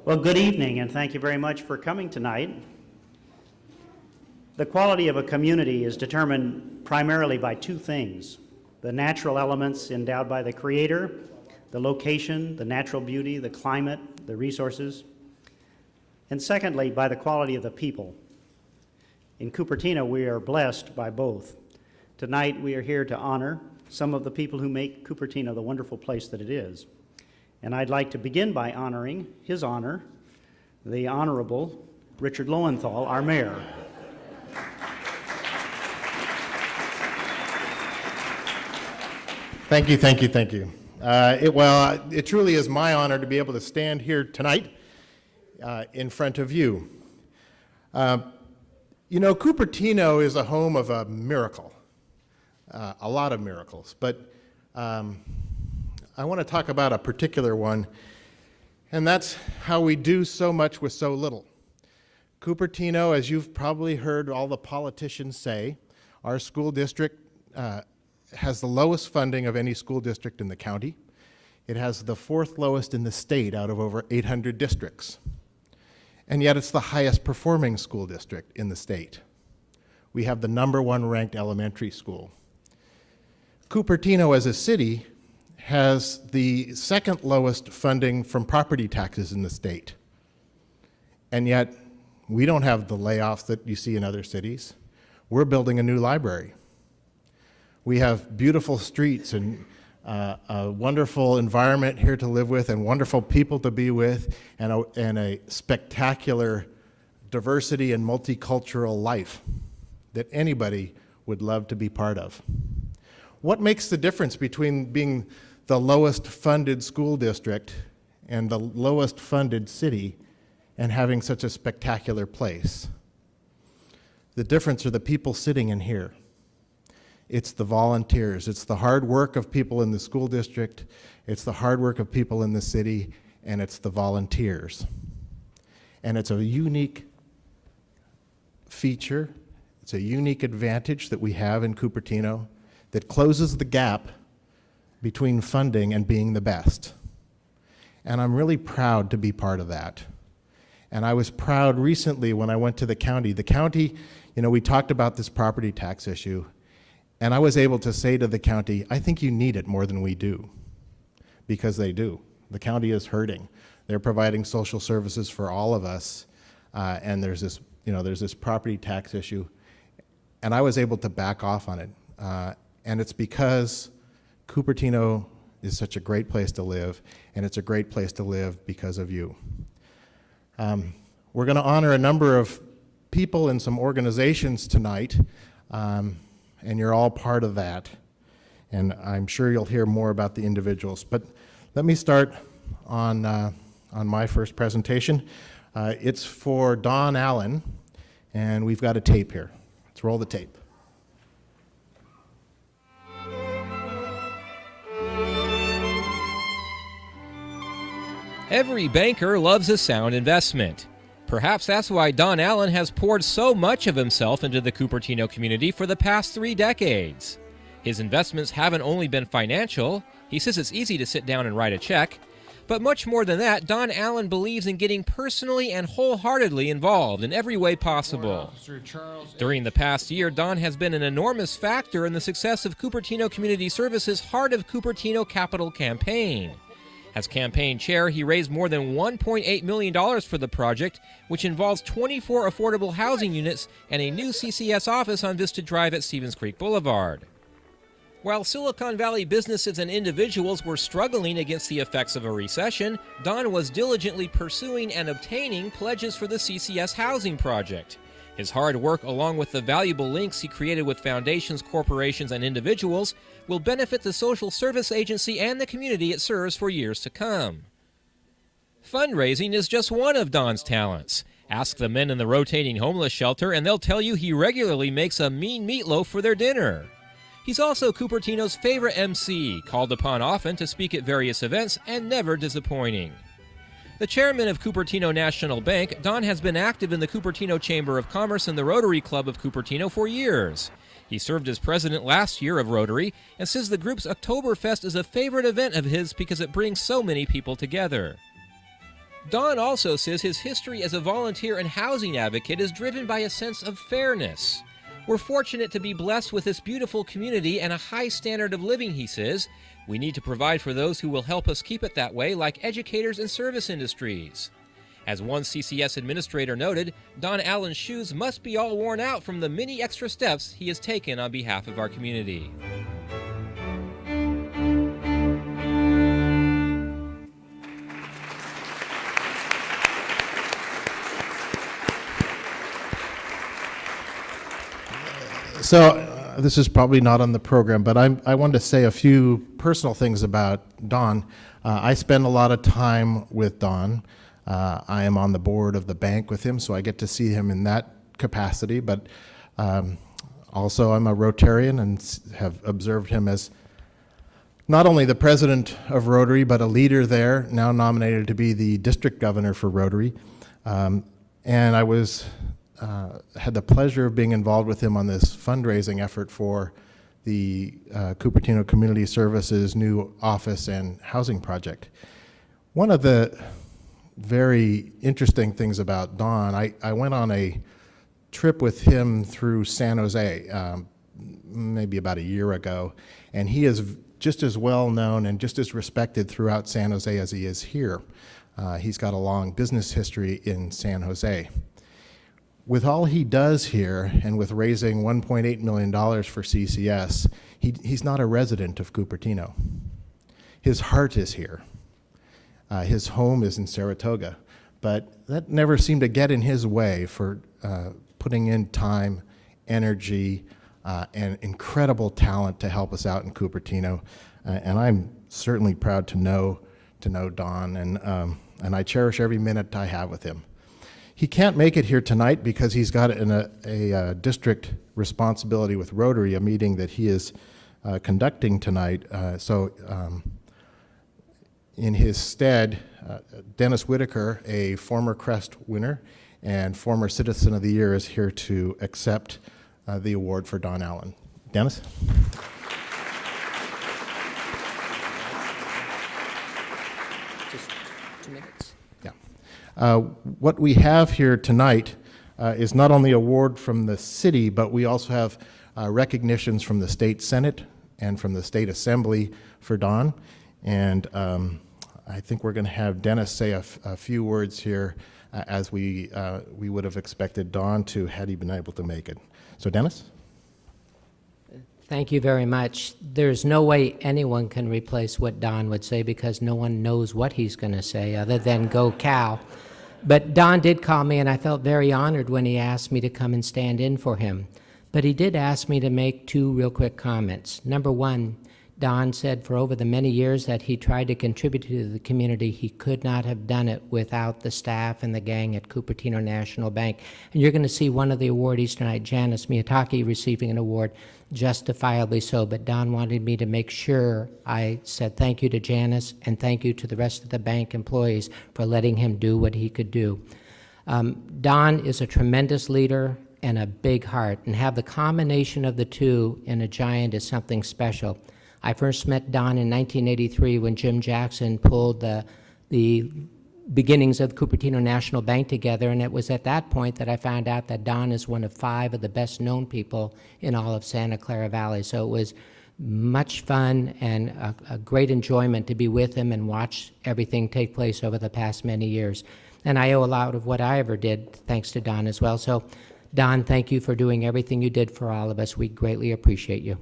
Well, good evening, and thank you very much for coming tonight. The quality of a community is determined primarily by two things: the natural elements endowed by the Creator, the location, the natural beauty, the climate, the resources, and secondly, by the quality of the people. In Cupertino, we are blessed by both. Tonight, we are here to honor some of the people who make Cupertino the wonderful place that it is. And I'd like to begin by honoring His Honor, the Honorable Richard Lowenthal, our mayor. Thank you, thank you, thank you. It truly is my honor to be able to stand here tonight in front of you. You know, Cupertino is a home of a miracle, a lot of miracles, but I want to talk about a particular one, and that's how we do so much with so little. Cupertino, as you've probably heard all the politicians say, our school district has the lowest funding of any school district in the county. It has the fourth lowest in the state out of over 800 districts. And yet it's the highest performing school district in the state. We have the #1 ranked elementary school. Cupertino as a city has the second lowest funding from property taxes in the state. And yet, we don't have the layoffs that you see in other cities. We're building a new library. We have beautiful streets and a wonderful environment here to live with and wonderful people to be with and a spectacular diversity and multicultural life that anybody would love to be part of. What makes the difference between being the lowest funded school district and the lowest funded city and having such a spectacular place? The difference are the people sitting in here. It's the volunteers. It's the hard work of people in the school district. It's the hard work of people in the city, and it's the volunteers. And it's a unique feature. It's a unique advantage that we have in Cupertino that closes the gap between funding and being the best. And I'm really proud to be part of that. And I was proud recently when I went to the county. The county, you know, we talked about this property tax issue, and I was able to say to the county, I think you need it more than we do, because they do. The county is hurting. They're providing social services for all of us, and there's this property tax issue, and I was able to back off on it. And it's because Cupertino is such a great place to live, and it's a great place to live because of you. We're going to honor a number of people and some organizations tonight, and you're all part of that. And I'm sure you'll hear more about the individuals. But let me start on my first presentation. It's for Don Allen, and we've got a tape here. Let's roll the tape. Every banker loves a sound investment. Perhaps that's why Don Allen has poured so much of himself into the Cupertino community for the past 3 decades. His investments haven't only been financial. He says it's easy to sit down and write a check. But much more than that, Don Allen believes in getting personally and wholeheartedly involved in every way possible. During the past year, Don has been an enormous factor in the success of Cupertino Community Services' Heart of Cupertino Capital campaign. As campaign chair, he raised more than $1.8 million for the project, which involves 24 affordable housing units and a new CCS office on Vista Drive at Stevens Creek Boulevard. While Silicon Valley businesses and individuals were struggling against the effects of a recession, Don was diligently pursuing and obtaining pledges for the CCS housing project. His hard work, along with the valuable links he created with foundations, corporations, and individuals, will benefit the social service agency and the community it serves for years to come. Fundraising is just one of Don's talents. Ask the men in the rotating homeless shelter and they'll tell you he regularly makes a mean meatloaf for their dinner. He's also Cupertino's favorite MC, called upon often to speak at various events and never disappointing. The chairman of Cupertino National Bank, Don has been active in the Cupertino Chamber of Commerce and the Rotary Club of Cupertino for years. He served as president last year of Rotary and says the group's Oktoberfest is a favorite event of his because it brings so many people together. Don also says his history as a volunteer and housing advocate is driven by a sense of fairness. We're fortunate to be blessed with this beautiful community and a high standard of living, he says. We need to provide for those who will help us keep it that way, like educators and service industries. As one CCS administrator noted, Don Allen's shoes must be all worn out from the many extra steps he has taken on behalf of our community. So this is probably not on the program, but I wanted to say a few personal things about Don. I spend a lot of time with Don. I am on the board of the bank with him, so I get to see him in that capacity, but also I'm a Rotarian and have observed him as not only the president of Rotary, but a leader there, now nominated to be the district governor for Rotary. And I had the pleasure of being involved with him on this fundraising effort for the Cupertino Community Services new office and housing project. One of the very interesting things about Don, I went on a trip with him through San Jose maybe about a year ago, and he is just as well known and just as respected throughout San Jose as he is here. He's got a long business history in San Jose. With all he does here, and with raising $1.8 million for CCS, he's not a resident of Cupertino. His heart is here. His home is in Saratoga, but that never seemed to get in his way for putting in time, energy, and incredible talent to help us out in Cupertino. And I'm certainly proud to know Don, and I cherish every minute I have with him. He can't make it here tonight because he's got a district responsibility with Rotary, a meeting that he is conducting tonight. So in his stead, Dennis Whitaker, a former CREST winner and former Citizen of the Year, is here to accept the award for Don Allen. Dennis? Just 2 minutes. What we have here tonight is not only award from the city, but we also have recognitions from the state senate and from the state assembly for Don. And I think we're going to have Dennis say a few words here as we would have expected Don to had he been able to make it. So Dennis? Thank you very much. There's no way anyone can replace what Don would say because no one knows what he's going to say other than "Go Cal." But Don did call me, and I felt very honored when he asked me to come and stand in for him. But he did ask me to make 2 real quick comments. Number one, Don said for over the many years that he tried to contribute to the community, he could not have done it without the staff and the gang at Cupertino National Bank. And you're going to see one of the awardees tonight, Janice Miyatake, receiving an award, justifiably so. But Don wanted me to make sure I said thank you to Janice and thank you to the rest of the bank employees for letting him do what he could do. Don is a tremendous leader and a big heart, and have the combination of the two in a giant is something special. I first met Don in 1983 when Jim Jackson pulled the beginnings of Cupertino National Bank together, and it was at that point that I found out that Don is one of 5 of the best known people in all of Santa Clara Valley. So it was much fun and a great enjoyment to be with him and watch everything take place over the past many years. And I owe a lot of what I ever did thanks to Don as well. So Don, thank you for doing everything you did for all of us. We greatly appreciate you.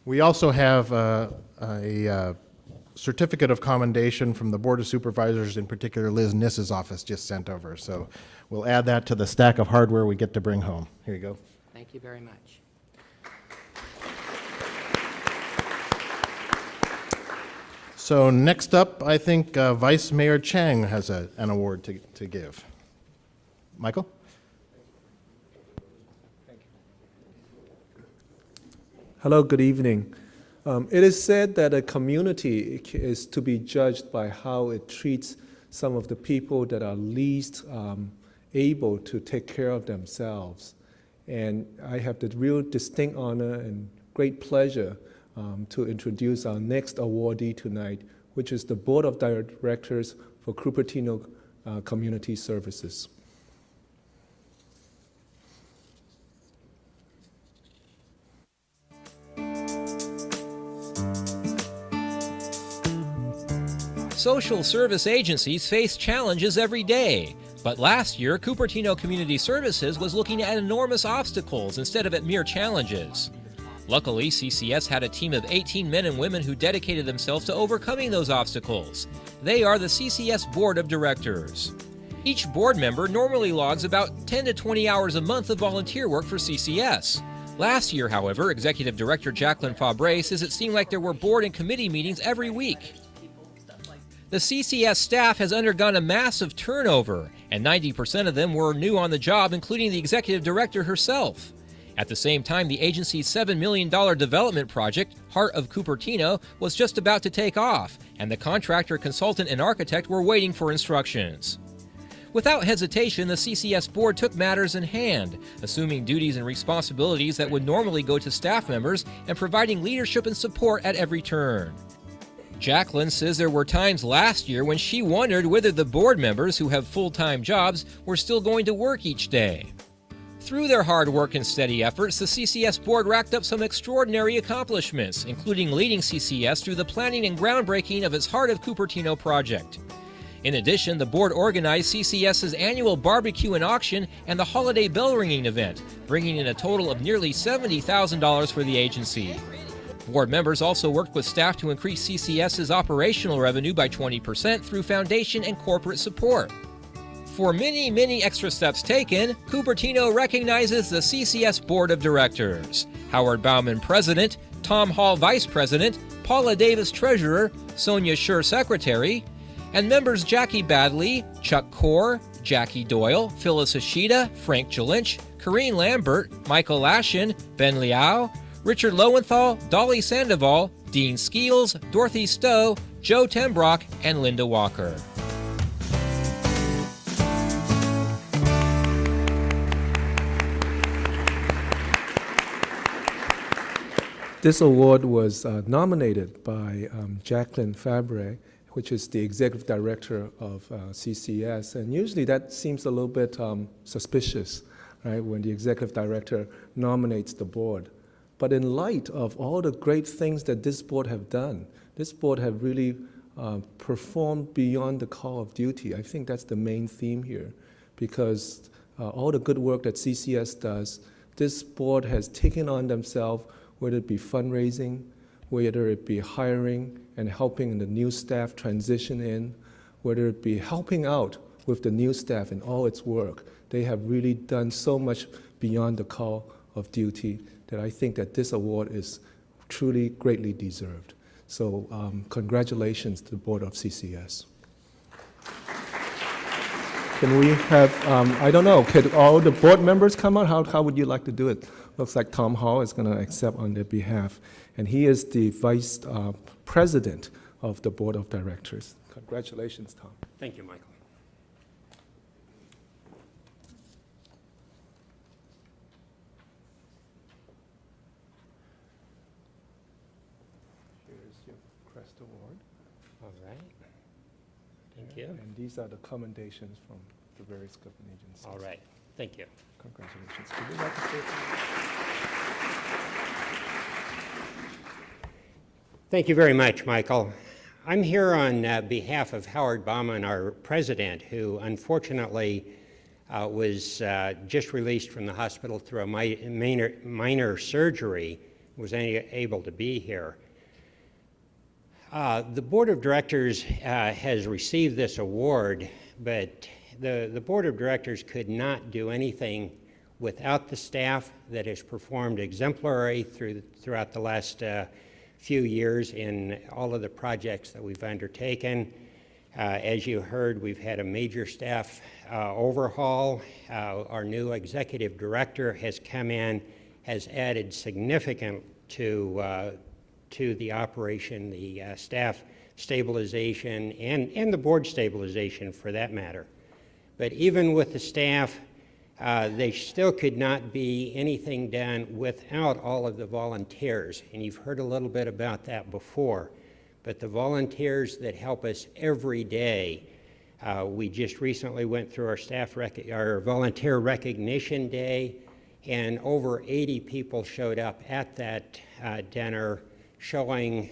We also have a certificate of commendation from the Board of Supervisors, in particular Liz Niss's office just sent over. So we'll add that to the stack of hardware we get to bring home. Here you go. Thank you very much. So next up, I think Vice Mayor Chang has an award to give. Michael? Hello, good evening. It is said that a community is to be judged by how it treats some of the people that are least able to take care of themselves. And I have the real distinct honor and great pleasure to introduce our next awardee tonight, which is the Board of Directors for Cupertino Community Services. Social service agencies face challenges every day. But last year, Cupertino Community Services was looking at enormous obstacles instead of at mere challenges. Luckily, CCS had a team of 18 men and women who dedicated themselves to overcoming those obstacles. They are the CCS Board of Directors. Each board member normally logs about 10 to 20 hours a month of volunteer work for CCS. Last year, however, Executive Director Jacqueline Fabre says it seemed like there were board and committee meetings every week. The CCS staff has undergone a massive turnover, and 90% of them were new on the job, including the executive director herself. At the same time, the agency's $7 million development project, Heart of Cupertino, was just about to take off, and the contractor, consultant, and architect were waiting for instructions. Without hesitation, the CCS board took matters in hand, assuming duties and responsibilities that would normally go to staff members and providing leadership and support at every turn. Jacqueline says there were times last year when she wondered whether the board members who have full-time jobs were still going to work each day. Through their hard work and steady efforts, the CCS board racked up some extraordinary accomplishments, including leading CCS through the planning and groundbreaking of its Heart of Cupertino project. In addition, the board organized CCS's annual barbecue and auction and the holiday bell ringing event, bringing in a total of nearly $70,000 for the agency. Board members also worked with staff to increase CCS's operational revenue by 20% through foundation and corporate support. For many extra steps taken, Cupertino recognizes the CCS Board of Directors. Howard Bauman, President, Tom Hall, Vice President, Paula Davis, Treasurer, Sonia Schur, Secretary, and members Jackie Badley, Chuck Core, Jackie Doyle, Phyllis Ishida, Frank Jalinch, Corrine Lambert, Michael Lashin, Ben Liao, Richard Lowenthal, Dolly Sandoval, Dean Skeels, Dorothy Stowe, Joe Tembrock, and Linda Walker. This award was nominated by Jacqueline Fabre, which is the executive director of CCS. And usually that seems a little bit suspicious, right, when the executive director nominates the board. But in light of all the great things that this board have done, this board have really performed beyond the call of duty. I think that's the main theme here, because all the good work that CCS does, this board has taken on themselves, whether it be fundraising, whether it be hiring and helping the new staff transition in, whether it be helping out with the new staff in all its work. They have really done so much beyond the call of duty that I think that this award is truly greatly deserved. So congratulations to the board of CCS. Can we have, I don't know, could all the board members come out? How would you like to do it? Looks like Tom Hall is going to accept on their behalf. And he is the vice president of the board of directors. Congratulations, Tom. Thank you, Michael. Here's your CREST Award. All right. Thank you. And these are the commendations from the various government agencies. All right. Thank you. Congratulations. Would you like to say something? Thank you very much, Michael. I'm here on behalf of Howard Bauman, our president, who unfortunately was just released from the hospital through a minor surgery, was unable to be here. The board of directors has received this award, but the board of directors could not do anything without the staff that has performed exemplary throughout the last few years in all of the projects that we've undertaken. As you heard, we've had a major staff overhaul. Our new executive director has come in, has added significant to the operation, the staff stabilization, and the board stabilization for that matter. But even with the staff, they still could not be anything done without all of the volunteers. And you've heard a little bit about that before. But the volunteers that help us every day, we just recently went through our volunteer recognition day, and over 80 people showed up at that dinner showing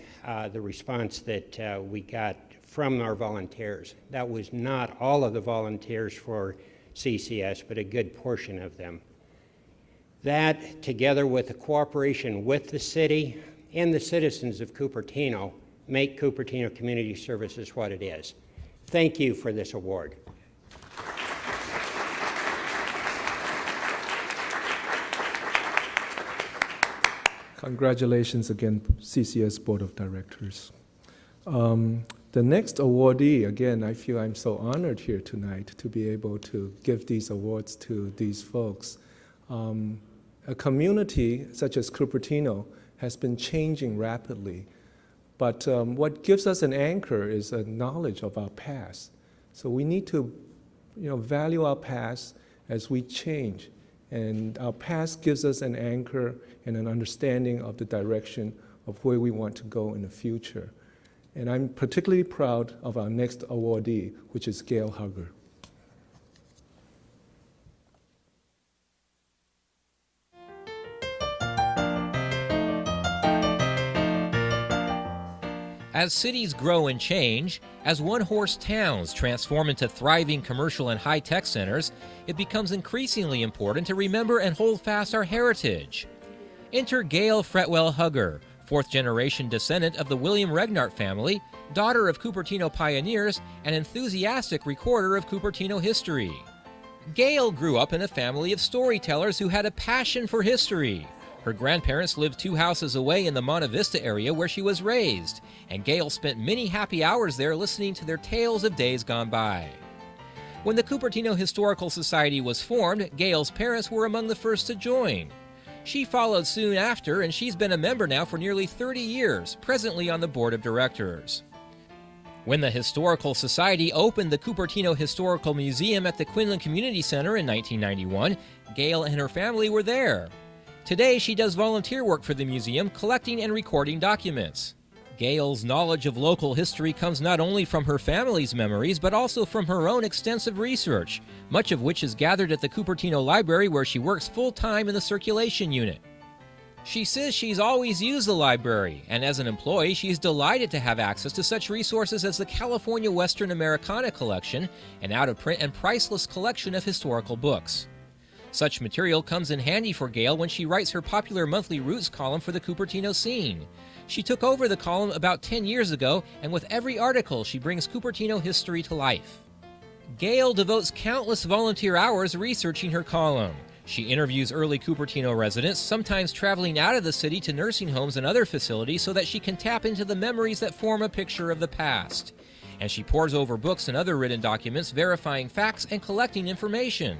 the response that we got from our volunteers. That was not all of the volunteers for CCS, but a good portion of them. That, together with the cooperation with the city and the citizens of Cupertino, make Cupertino Community Services what it is. Thank you for this award. Congratulations again, CCS Board of Directors. The next awardee, again, I feel I'm so honored here tonight to be able to give these awards to these folks. A community such as Cupertino has been changing rapidly, but what gives us an anchor is a knowledge of our past. So we need to, value our past as we change, and our past gives us an anchor and an understanding of the direction of where we want to go in the future. And I'm particularly proud of our next awardee, which is Gail Hugger. As cities grow and change, as one-horse towns transform into thriving commercial and high-tech centers, it becomes increasingly important to remember and hold fast our heritage. Enter Gail Fretwell Hugger, fourth-generation descendant of the William Regnart family, daughter of Cupertino pioneers, and enthusiastic recorder of Cupertino history. Gail grew up in a family of storytellers who had a passion for history. Her grandparents lived 2 houses away in the Monte Vista area where she was raised, and Gail spent many happy hours there listening to their tales of days gone by. When the Cupertino Historical Society was formed, Gail's parents were among the first to join. She followed soon after, and she's been a member now for nearly 30 years, presently on the board of directors. When the Historical Society opened the Cupertino Historical Museum at the Quinlan Community Center in 1991, Gail and her family were there. Today, she does volunteer work for the museum, collecting and recording documents. Gail's knowledge of local history comes not only from her family's memories, but also from her own extensive research, much of which is gathered at the Cupertino Library, where she works full-time in the circulation unit. She says she's always used the library, and as an employee, she's delighted to have access to such resources as the California Western Americana Collection, an out-of-print and priceless collection of historical books. Such material comes in handy for Gail when she writes her popular monthly Roots column for the Cupertino scene. She took over the column about 10 years ago, and with every article, she brings Cupertino history to life. Gail devotes countless volunteer hours researching her column. She interviews early Cupertino residents, sometimes traveling out of the city to nursing homes and other facilities so that she can tap into the memories that form a picture of the past. And she pores over books and other written documents, verifying facts and collecting information.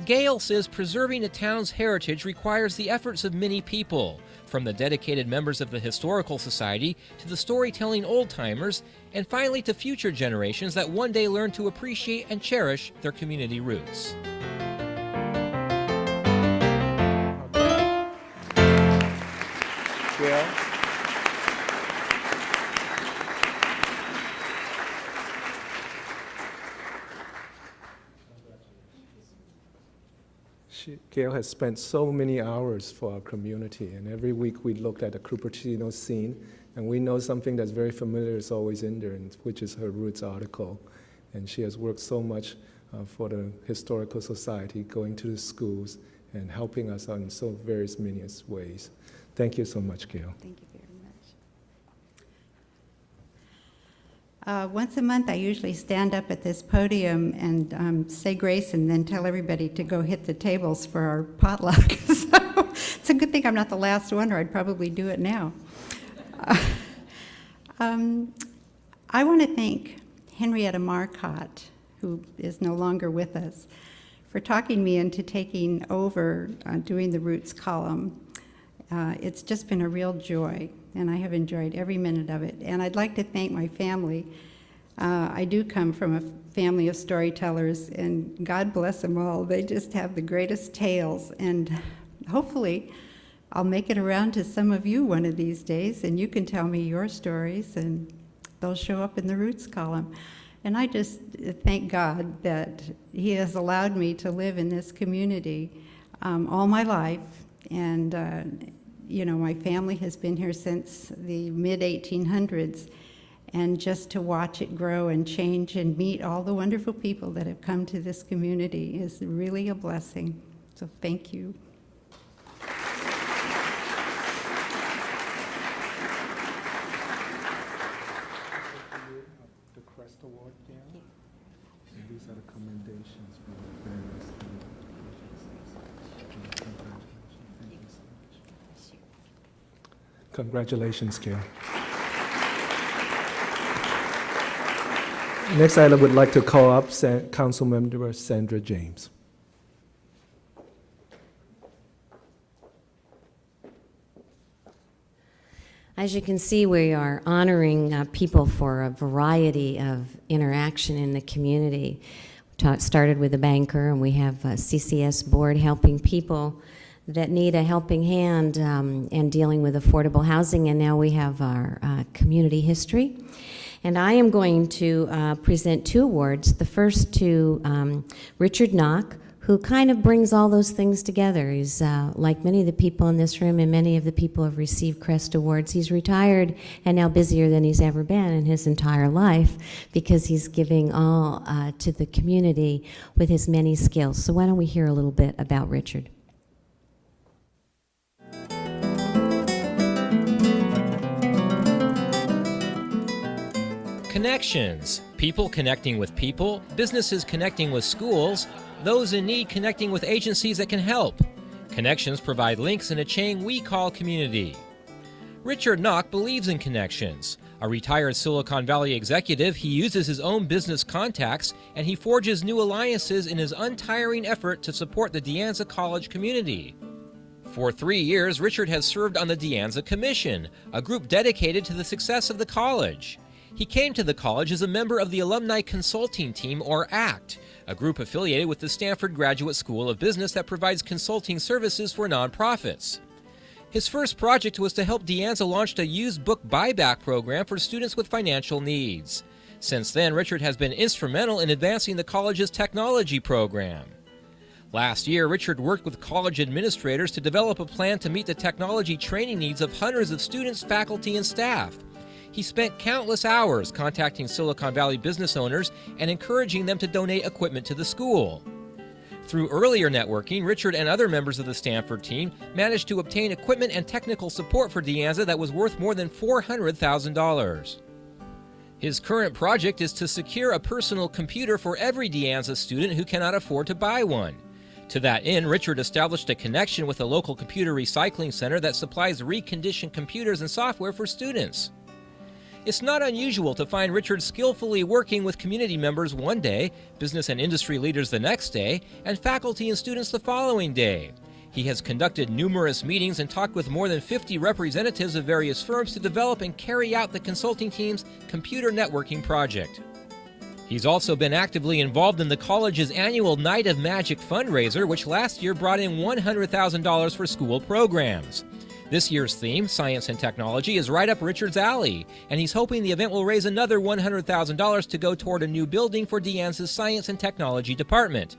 Gail says preserving a town's heritage requires the efforts of many people, from the dedicated members of the Historical Society to the storytelling old-timers, and finally to future generations that one day learn to appreciate and cherish their community roots. Gail? Gail has spent so many hours for our community, and every week we looked at the Cupertino scene, and we know something that's very familiar is always in there, which is her Roots article. And she has worked so much for the Historical Society, going to the schools and helping us out in so various many ways. Thank you so much, Gail. Thank you very much. Once a month, I usually stand up at this podium and say grace and then tell everybody to go hit the tables for our potluck. So it's a good thing I'm not the last one, or I'd probably do it now. I want to thank Henrietta Marcotte, who is no longer with us, for talking me into taking over doing the Roots column. It's just been a real joy, and I have enjoyed every minute of it. And I'd like to thank my family. I do come from a family of storytellers, and God bless them all. They just have the greatest tales, and hopefully I'll make it around to some of you one of these days, and you can tell me your stories, and they'll show up in the Roots column. And I just thank God that He has allowed me to live in this community all my life. And, you know, my family has been here since the mid-1800s. And just to watch it grow and change and meet all the wonderful people that have come to this community is really a blessing. So thank you. The CREST Award, Gail. And these are the commendations for the various agencies. Congratulations, Gail. Next, I would like to call up Council Member Sandra James. As you can see, we are honoring people for a variety of interaction in the community. Started with a banker, and we have a CCS board helping people that need a helping hand and dealing with affordable housing, and now we have our community history. And I am going to present 2 awards. The first to Richard Knock, who kind of brings all those things together. He's like many of the people in this room, and many of the people have received CREST Awards. He's retired and now busier than he's ever been in his entire life because he's giving all to the community with his many skills. So why don't we hear a little bit about Richard? Connections. People connecting with people, businesses connecting with schools, those in need connecting with agencies that can help. Connections provide links in a chain we call community. Richard Knock believes in connections. A retired Silicon Valley executive, he uses his own business contacts and he forges new alliances in his untiring effort to support the De Anza College community. For 3 years, Richard has served on the De Anza Commission, a group dedicated to the success of the college. He came to the college as a member of the Alumni Consulting Team, or ACT, a group affiliated with the Stanford Graduate School of Business that provides consulting services for nonprofits. His first project was to help De Anza launch a used book buyback program for students with financial needs. Since then, Richard has been instrumental in advancing the college's technology program. Last year, Richard worked with college administrators to develop a plan to meet the technology training needs of hundreds of students, faculty, and staff. He spent countless hours contacting Silicon Valley business owners and encouraging them to donate equipment to the school. Through earlier networking, Richard and other members of the Stanford team managed to obtain equipment and technical support for De Anza that was worth more than $400,000. His current project is to secure a personal computer for every De Anza student who cannot afford to buy one. To that end, Richard established a connection with a local computer recycling center that supplies reconditioned computers and software for students. It's not unusual to find Richard skillfully working with community members one day, business and industry leaders the next day, and faculty and students the following day. He has conducted numerous meetings and talked with more than 50 representatives of various firms to develop and carry out the consulting team's computer networking project. He's also been actively involved in the college's annual Night of Magic fundraiser, which last year brought in $100,000 for school programs. This year's theme, Science and Technology, is right up Richard's alley, and he's hoping the event will raise another $100,000 to go toward a new building for De Anza's Science and Technology department.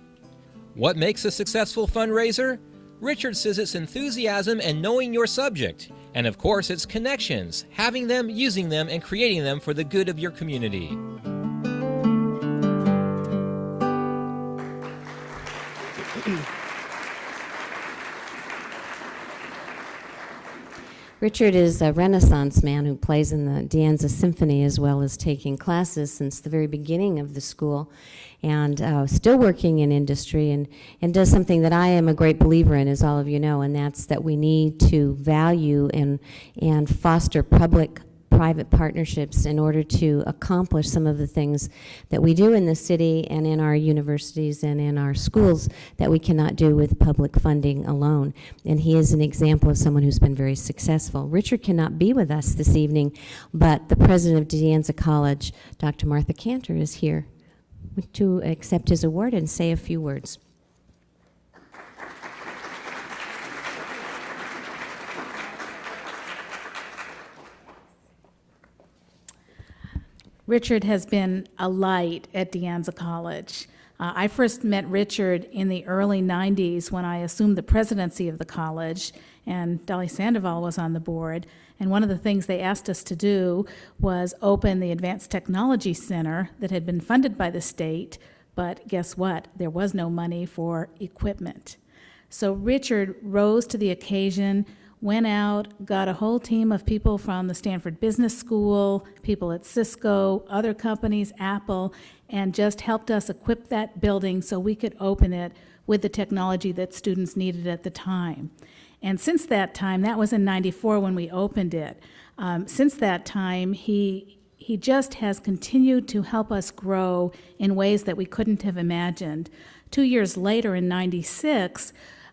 What makes a successful fundraiser? Richard says it's enthusiasm and knowing your subject. And of course, it's connections, having them, using them, and creating them for the good of your community. Richard is a Renaissance man who plays in the De Anza Symphony as well as taking classes since the very beginning of the school, and still working in industry and does something that I am a great believer in, as all of you know, and that's that we need to value and foster public public-private partnerships in order to accomplish some of the things that we do in the city and in our universities and in our schools that we cannot do with public funding alone. And he is an example of someone who's been very successful. Richard cannot be with us this evening, but the president of De Anza College, Dr. Martha Cantor, is here to accept his award and say a few words. Richard has been a light at De Anza College. I first met Richard in the early 90s when I assumed the presidency of the college, and Dolly Sandoval was on the board. And one of the things they asked us to do was open the Advanced Technology Center that had been funded by the state, but guess what? There was no money for equipment. So Richard rose to the occasion, went out, got a whole team of people from the Stanford Business School, people at Cisco, other companies, Apple, and just helped us equip that building so we could open it with the technology that students needed at the time. And since that time, that was in '94 when we opened it, since that time, he just has continued to help us grow in ways that we couldn't have imagined. 2 years later, in '96,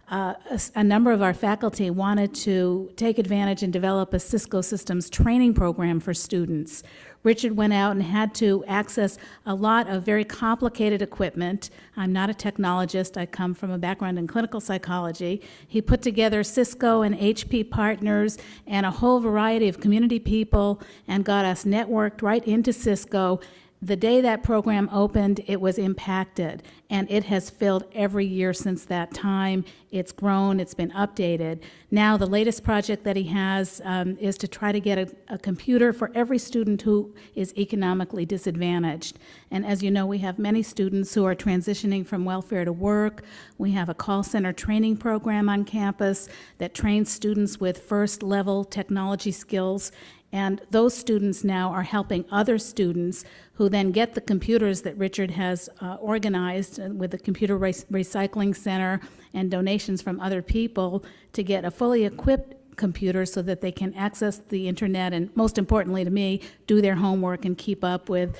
a number of our faculty wanted to take advantage and develop a Cisco Systems training program for students. Richard went out and had to access a lot of very complicated equipment. I'm not a technologist. I come from a background in clinical psychology. He put together Cisco and HP partners and a whole variety of community people and got us networked right into Cisco. The day that program opened, it was impacted, and it has filled every year since that time. It's grown, it's been updated. Now, the latest project that he has is to try to get a computer for every student who is economically disadvantaged. And as you know, we have many students who are transitioning from welfare to work. We have a call center training program on campus that trains students with first-level technology skills. And those students now are helping other students who then get the computers that Richard has organized with the Computer Recycling Center and donations from other people to get a fully equipped computer so that they can access the internet and, most importantly to me, do their homework and keep up with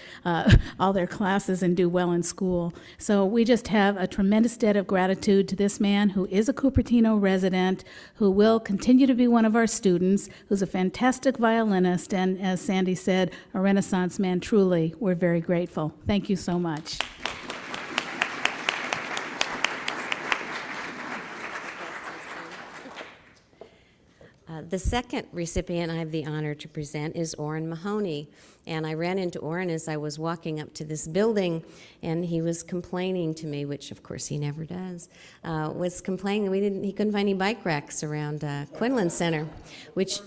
all their classes and do well in school. So we just have a tremendous debt of gratitude to this man who is a Cupertino resident, who will continue to be one of our students, who's a fantastic violinist, and as Sandy said, a Renaissance man. Truly, we're very grateful. Thank you so much. The second recipient I have the honor to present is Orrin Mahoney. And I ran into Orrin as I was walking up to this building, and he was complaining to me, which of course he never does, was complaining that he couldn't find any bike racks around Quinlan Center, which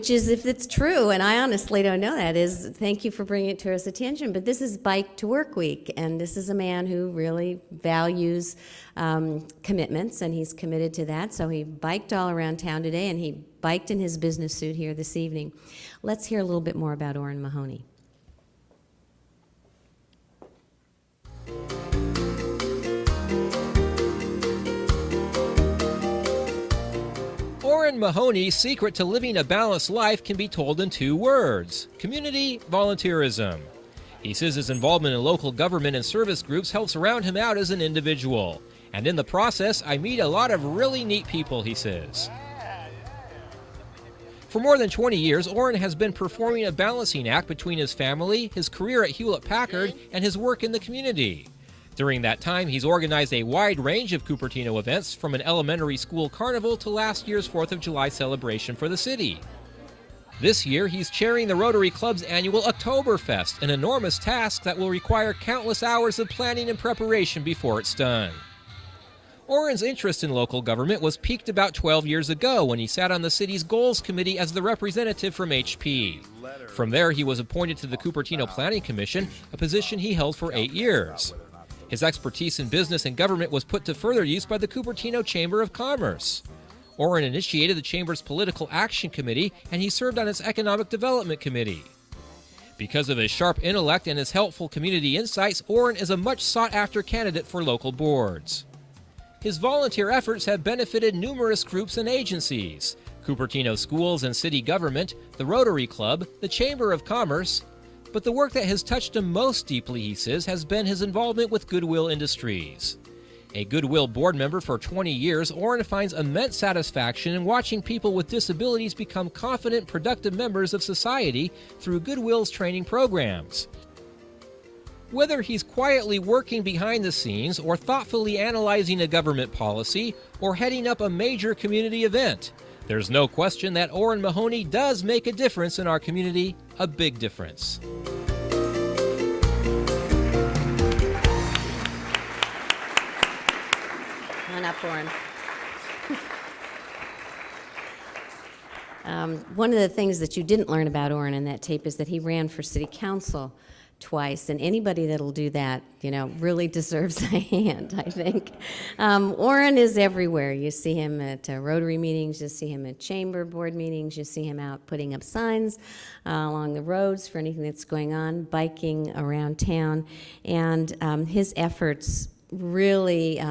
is, if it's true, and I honestly don't know that, is thank you for bringing it to us attention, but this is Bike to Work Week, and this is a man who really values commitments, and he's committed to that, so he biked all around town today, and he biked in his business suit here this evening. Let's hear a little bit more about Orrin Mahoney. Orrin Mahoney's secret to living a balanced life can be told in 2 words: community volunteerism. He says his involvement in local government and service groups helps round him out as an individual. And in the process, I meet a lot of really neat people, he says. For more than 20 years, Orrin has been performing a balancing act between his family, his career at Hewlett-Packard, and his work in the community. During that time, he's organized a wide range of Cupertino events, from an elementary school carnival to last year's 4th of July celebration for the city. This year, he's chairing the Rotary Club's annual Oktoberfest, an enormous task that will require countless hours of planning and preparation before it's done. Orrin's interest in local government was piqued about 12 years ago when he sat on the city's Goals Committee as the representative from HP. From there, he was appointed to the Cupertino Planning Commission, a position he held for 8 years. His expertise in business and government was put to further use by the Cupertino Chamber of Commerce. Orrin initiated the Chamber's Political Action Committee, and he served on its Economic Development Committee. Because of his sharp intellect and his helpful community insights, Orrin is a much sought-after candidate for local boards. His volunteer efforts have benefited numerous groups and agencies. Cupertino schools and city government, the Rotary Club, the Chamber of Commerce. But the work that has touched him most deeply, he says, has been his involvement with Goodwill Industries. A Goodwill board member for 20 years, Orrin finds immense satisfaction in watching people with disabilities become confident, productive members of society through Goodwill's training programs. Whether he's quietly working behind the scenes or thoughtfully analyzing a government policy or heading up a major community event, there's no question that Orrin Mahoney does make a difference in our community, a big difference. Come on up, Orrin. One of the things that you didn't learn about Orrin in that tape is that he ran for city council twice, and anybody that'll do that, really deserves a hand, I think. Orrin is everywhere. You see him at Rotary meetings, you see him at Chamber Board meetings, you see him out putting up signs along the roads for anything that's going on, biking around town, and his efforts really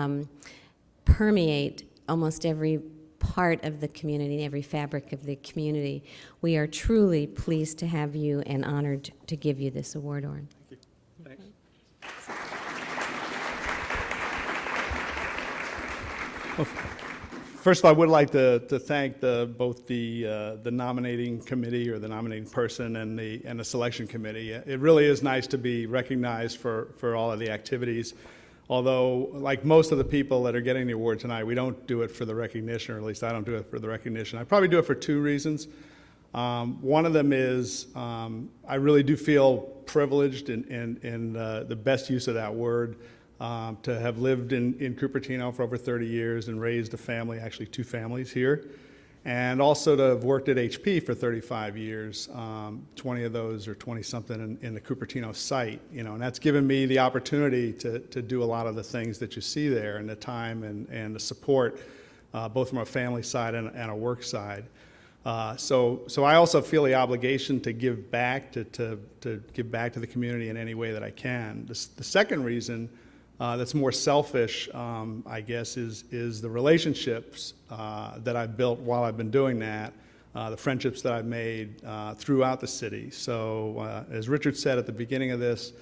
permeate almost every part of the community and every fabric of the community. We are truly pleased to have you and honored to give you this award, Orrin. Thank you. Thanks. Well, first of all, I would like to thank both the nominating committee or the nominating person and the selection committee. It really is nice to be recognized for all of the activities. Although, like most of the people that are getting the award tonight, we don't do it for the recognition, or at least I don't do it for the recognition. I probably do it for two reasons. One of them is I really do feel privileged in the best use of that word, to have lived in Cupertino for over 30 years and raised a family, actually two families here, and also to have worked at HP for 35 years, 20 of those or 20-something in the Cupertino site, and that's given me the opportunity to do a lot of the things that you see there, and the time and the support, both from a family side and a work side. So I also feel the obligation to give back, to give back to the community in any way that I can. The second reason that's more selfish, I guess, is the relationships that I've built while I've been doing that, the friendships that I've made throughout the city. So as Richard said at the beginning of this,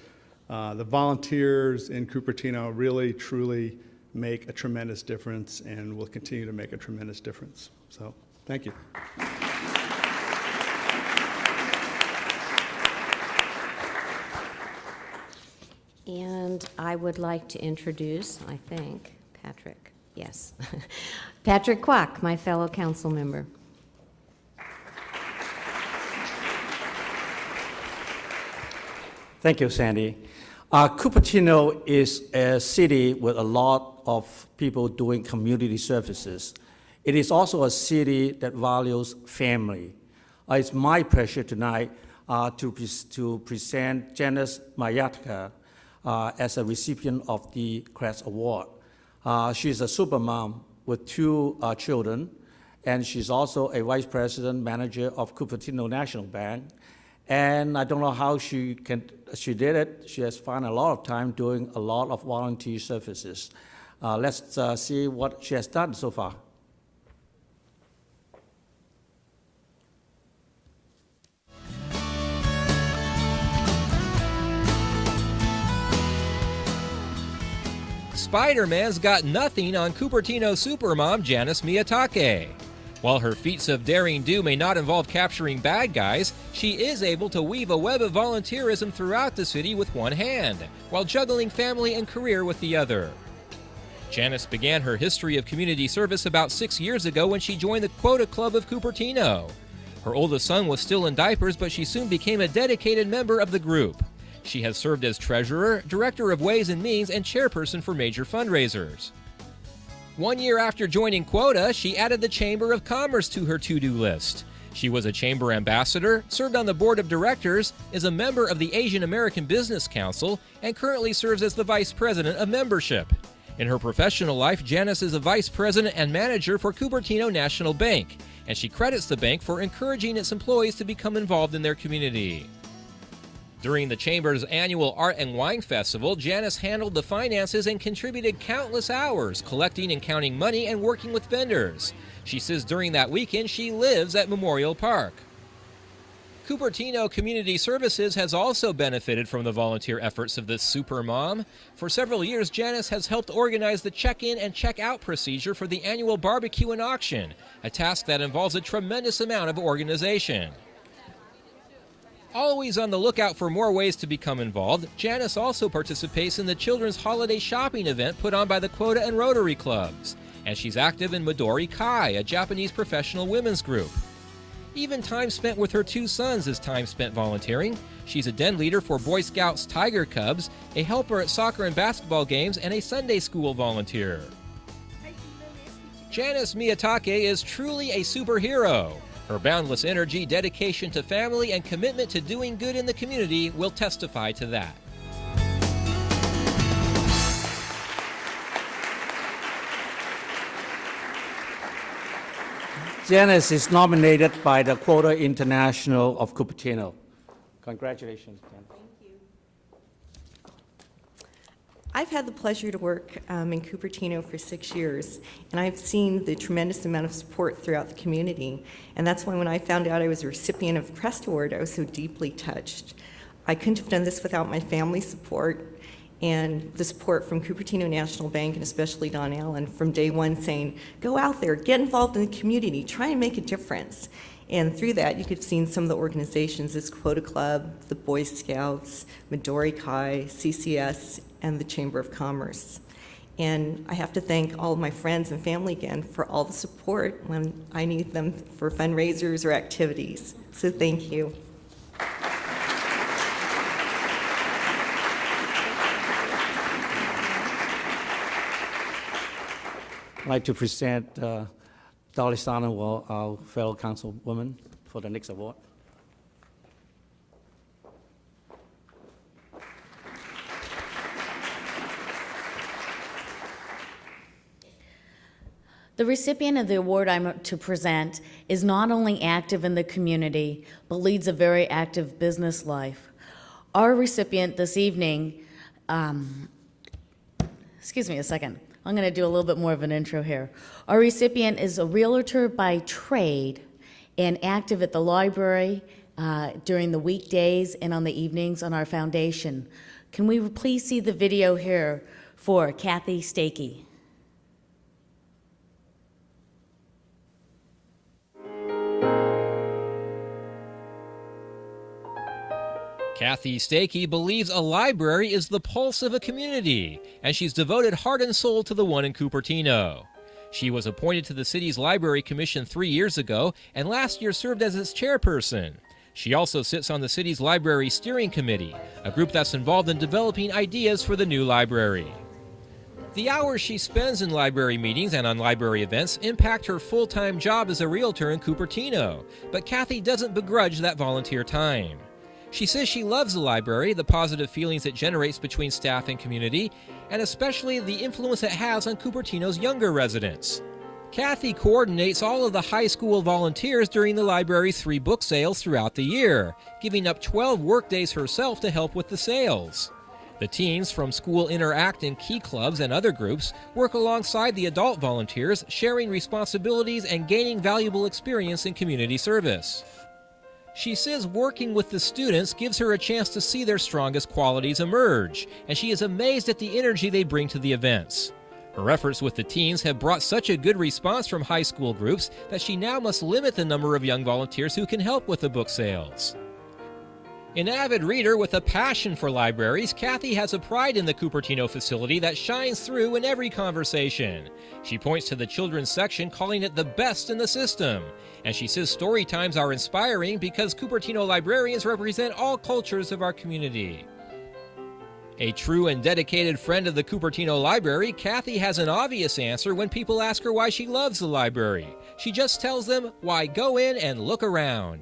the volunteers in Cupertino really, truly make a tremendous difference and will continue to make a tremendous difference. So thank you. And I would like to introduce, I think, Patrick. Yes. Patrick Kwok, my fellow council member. Thank you, Sandy. Cupertino is a city with a lot of people doing community services. It is also a city that values family. It's my pleasure tonight to present Janice Miyatake as a recipient of the CREST Award. She's a supermom with two children, and she's also a vice president manager of Cupertino National Bank. And I don't know how she did it. She has found a lot of time doing a lot of volunteer services. Let's see what she has done so far. Spider-Man's got nothing on Cupertino supermom Janice Miyatake. While her feats of daring do may not involve capturing bad guys, she is able to weave a web of volunteerism throughout the city with one hand, while juggling family and career with the other. Janice began her history of community service about 6 years ago when she joined the Quota Club of Cupertino. Her oldest son was still in diapers, but she soon became a dedicated member of the group. She has served as treasurer, director of Ways and Means, and chairperson for major fundraisers. 1 year after joining Quota, she added the Chamber of Commerce to her to-do list. She was a chamber ambassador, served on the board of directors, is a member of the Asian American Business Council, and currently serves as the vice president of membership. In her professional life, Janice is a vice president and manager for Cupertino National Bank, and she credits the bank for encouraging its employees to become involved in their community. During the Chamber's annual Art and Wine Festival, Janice handled the finances and contributed countless hours collecting and counting money and working with vendors. She says during that weekend she lives at Memorial Park. Cupertino Community Services has also benefited from the volunteer efforts of this super mom. For several years, Janice has helped organize the check-in and check-out procedure for the annual barbecue and auction, a task that involves a tremendous amount of organization. Always on the lookout for more ways to become involved, Janice also participates in the children's holiday shopping event put on by the Quota and Rotary Clubs. And she's active in Midori Kai, a Japanese professional women's group. Even time spent with her 2 sons is time spent volunteering. She's a den leader for Boy Scouts Tiger Cubs, a helper at soccer and basketball games, and a Sunday school volunteer. Janice Miyatake is truly a superhero. Her boundless energy, dedication to family, and commitment to doing good in the community will testify to that. Janice is nominated by the Quota International of Cupertino. Congratulations, Janice. I've had the pleasure to work in Cupertino for 6 years, and I've seen the tremendous amount of support throughout the community. And that's why when I found out I was a recipient of the CREST Award, I was so deeply touched. I couldn't have done this without my family's support and the support from Cupertino National Bank, and especially Don Allen, from day one saying, go out there, get involved in the community, try and make a difference. And through that, you could have seen some of the organizations, this Quota Club, the Boy Scouts, Midori Kai, CCS, and the Chamber of Commerce. And I have to thank all of my friends and family again for all the support when I need them for fundraisers or activities. So thank you. I'd like to present Dolly Sandoval, our fellow councilwoman, for the next award. The recipient of the award I'm to present is not only active in the community, but leads a very active business life. Our recipient this evening, excuse me a second, I'm going to do a little bit more of an intro here. Our recipient is a realtor by trade and active at the library during the weekdays and on the evenings on our foundation. Can we please see the video here for Kathy Stakey? Kathy Stakey believes a library is the pulse of a community, and she's devoted heart and soul to the one in Cupertino. She was appointed to the city's Library Commission 3 years ago, and last year served as its chairperson. She also sits on the city's Library Steering Committee, a group that's involved in developing ideas for the new library. The hours she spends in library meetings and on library events impact her full-time job as a realtor in Cupertino, but Kathy doesn't begrudge that volunteer time. She says she loves the library, the positive feelings it generates between staff and community, and especially the influence it has on Cupertino's younger residents. Kathy coordinates all of the high school volunteers during the library's 3 book sales throughout the year, giving up 12 workdays herself to help with the sales. The teens from School Interact and Key Clubs and other groups work alongside the adult volunteers, sharing responsibilities and gaining valuable experience in community service. She says working with the students gives her a chance to see their strongest qualities emerge, and she is amazed at the energy they bring to the events. Her efforts with the teens have brought such a good response from high school groups that she now must limit the number of young volunteers who can help with the book sales. An avid reader with a passion for libraries, Kathy has a pride in the Cupertino facility that shines through in every conversation. She points to the children's section, calling it the best in the system. And she says story times are inspiring because Cupertino librarians represent all cultures of our community. A true and dedicated friend of the Cupertino Library, Kathy has an obvious answer when people ask her why she loves the library. She just tells them, why go in and look around.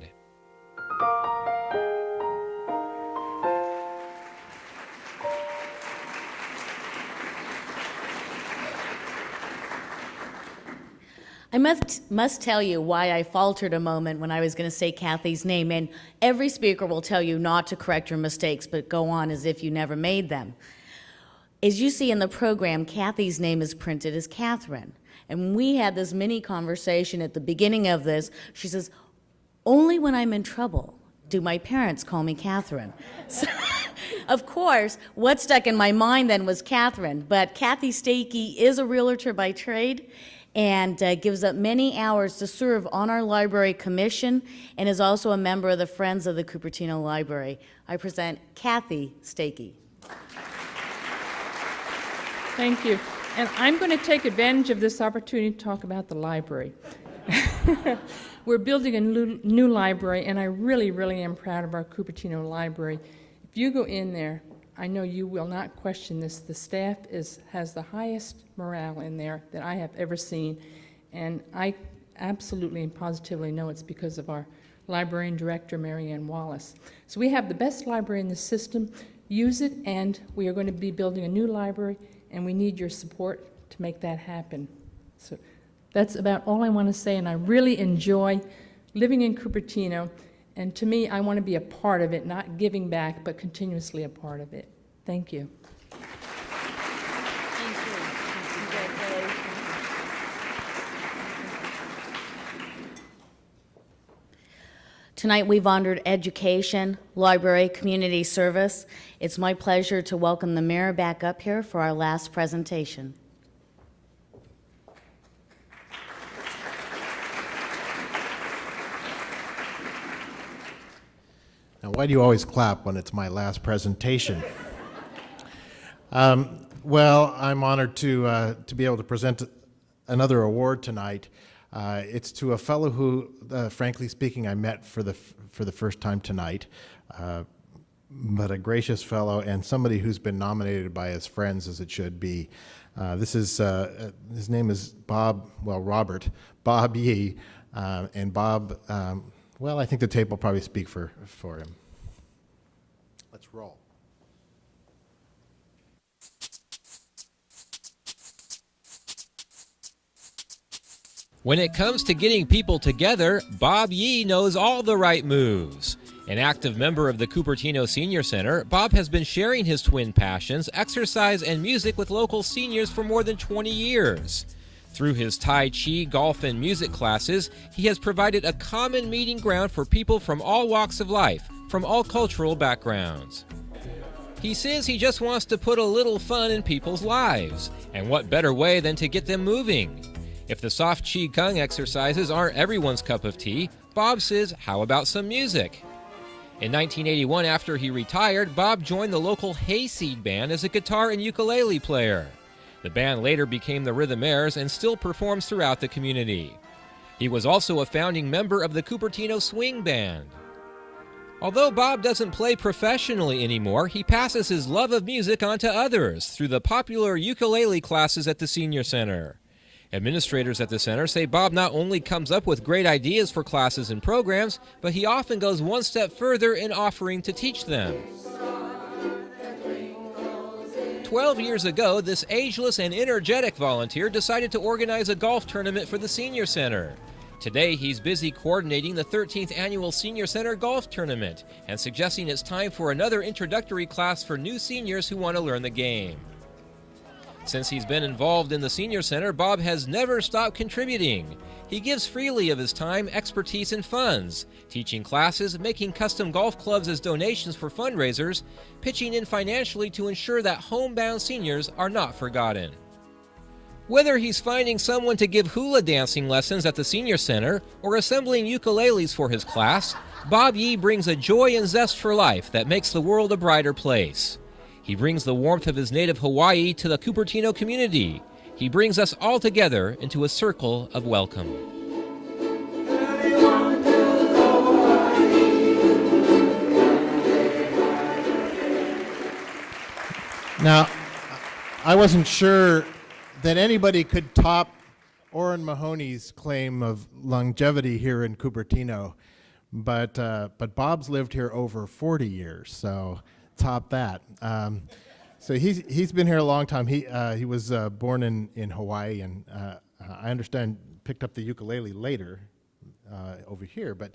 I must tell you why I faltered a moment when I was going to say Kathy's name, and every speaker will tell you not to correct your mistakes, but go on as if you never made them. As you see in the program, Kathy's name is printed as Katherine. And we had this mini conversation at the beginning of this. She says, only when I'm in trouble do my parents call me Katherine. So, of course, what stuck in my mind then was Katherine, but Kathy Stakey is a realtor by trade and gives up many hours to serve on our library commission and is also a member of the Friends of the Cupertino Library. I present Kathy Stakey. Thank you. And I'm going to take advantage of this opportunity to talk about the library. We're building a new library, and I really, really am proud of our Cupertino Library. If you go in there, I know you will not question this. The staff has the highest morale in there that I have ever seen, and I absolutely and positively know it's because of our librarian director, Mary Ann Wallace. So we have the best library in the system. Use it, and we are going to be building a new library, and we need your support to make that happen. So that's about all I want to say, and I really enjoy living in Cupertino. And to me, I want to be a part of it, not giving back, but continuously a part of it. Thank you. Thank you. Congratulations. Tonight we've honored education, library, community service. It's my pleasure to welcome the mayor back up here for our last presentation. Now, why do you always clap when it's my last presentation? Well, I'm honored to be able to present another award tonight. It's to a fellow who, frankly speaking, I met for the first time tonight, but a gracious fellow and somebody who's been nominated by his friends, as it should be. His name is Robert Yee, and Bob. Well, I think the tape will probably speak for him. Let's roll. When it comes to getting people together, Bob Yee knows all the right moves. An active member of the Cupertino Senior Center, Bob has been sharing his twin passions, exercise and music, with local seniors for more than 20 years. Through his Tai Chi, golf, and music classes, he has provided a common meeting ground for people from all walks of life, from all cultural backgrounds. He says he just wants to put a little fun in people's lives, and what better way than to get them moving? If the soft Qi Gong exercises aren't everyone's cup of tea, Bob says, how about some music? In 1981, after he retired, Bob joined the local Hayseed Band as a guitar and ukulele player. The band later became the Rhythmaires and still performs throughout the community. He was also a founding member of the Cupertino Swing Band. Although Bob doesn't play professionally anymore, he passes his love of music on to others through the popular ukulele classes at the Senior Center. Administrators at the center say Bob not only comes up with great ideas for classes and programs, but he often goes one step further in offering to teach them. 12 years ago, this ageless and energetic volunteer decided to organize a golf tournament for the Senior Center. Today, he's busy coordinating the 13th annual Senior Center Golf Tournament and suggesting it's time for another introductory class for new seniors who want to learn the game. Since he's been involved in the Senior Center, Bob has never stopped contributing. He gives freely of his time, expertise, and funds, teaching classes, making custom golf clubs as donations for fundraisers, pitching in financially to ensure that homebound seniors are not forgotten. Whether he's finding someone to give hula dancing lessons at the Senior Center or assembling ukuleles for his class, Bob Yee brings a joy and zest for life that makes the world a brighter place. He brings the warmth of his native Hawaii to the Cupertino community. He brings us all together into a circle of welcome. Now, I wasn't sure that anybody could top Orrin Mahoney's claim of longevity here in Cupertino, but Bob's lived here over 40 years, so top that. So he's been here a long time. He was born in Hawaii, and I understand picked up the ukulele later over here, but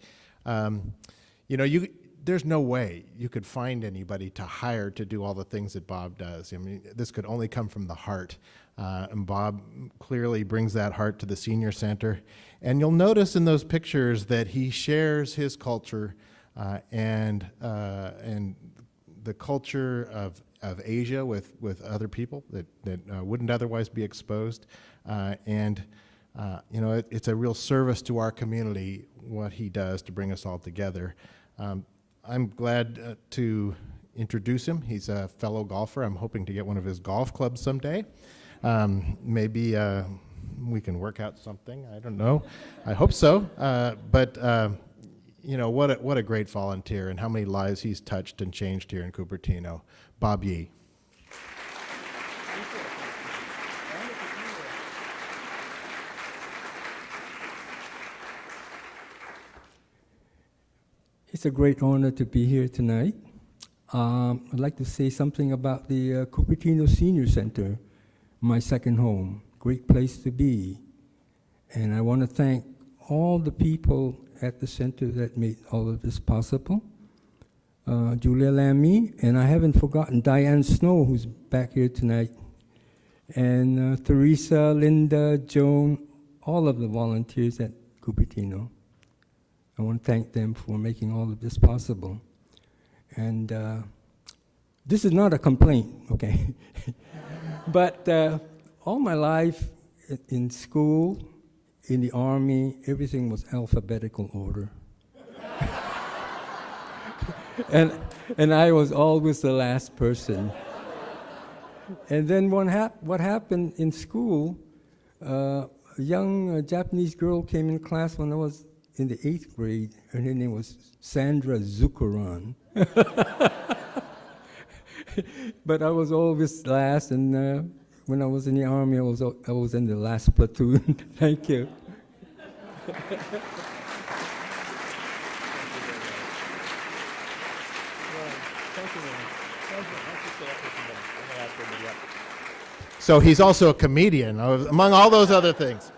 there's no way you could find anybody to hire to do all the things that Bob does. I mean, this could only come from the heart. And Bob clearly brings that heart to the senior center. And you'll notice in those pictures that he shares his culture and the culture of Asia with other people that wouldn't otherwise be exposed. It's a real service to our community what he does to bring us all together. I'm glad to introduce him. He's a fellow golfer. I'm hoping to get one of his golf clubs someday. Maybe we can work out something. I don't know. I hope so. But what a great volunteer, and how many lives he's touched and changed here in Cupertino. Bob Yee. It's a great honor to be here tonight. I'd like to say something about the Cupertino Senior Center, my second home. Great place to be. And I want to thank all the people at the center that made all of this possible. Julia Lamy, and I haven't forgotten Diane Snow, who's back here tonight, and Teresa, Linda, Joan, all of the volunteers at Cupertino. I want to thank them for making all of this possible. And this is not a complaint, okay? But all my life in school, in the Army, everything was alphabetical order. and I was always the last person. And then what happened in school, a young Japanese girl came in class when I was in the 8th grade, and her name was Sandra Zuckeran. But I was always last, and when I was in the Army, I was in the last platoon. Thank you. So he's also a comedian, among all those other things.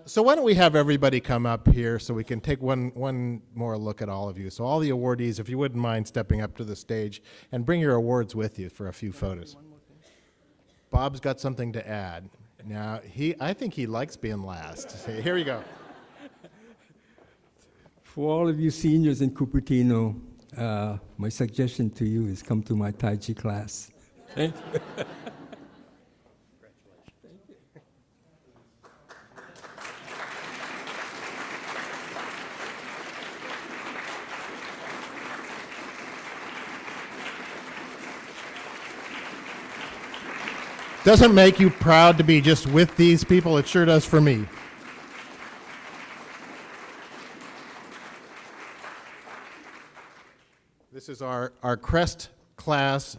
So why don't we have everybody come up here so we can take one more look at all of you. So all the awardees, if you wouldn't mind stepping up to the stage and bring your awards with you for a few photos. Bob's got something to add. Now, I think he likes being last. Here you go. For all of you seniors in Cupertino, my suggestion to you is come to my Tai Chi class. Thank you. Doesn't make you proud to be just with these people? It sure does for me. This is our CREST class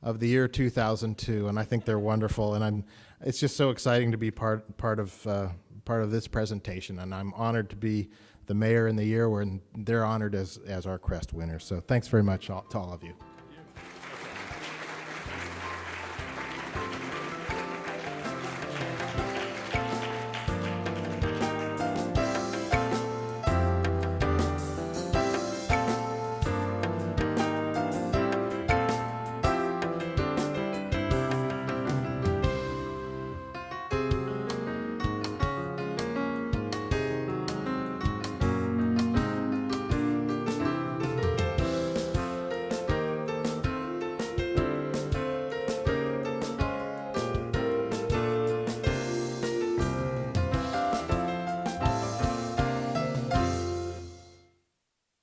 of the year 2002, and I think they're wonderful. And it's just so exciting to be part of this presentation, and I'm honored to be the mayor in the year when they're honored as our CREST winners. So thanks very much to all of you.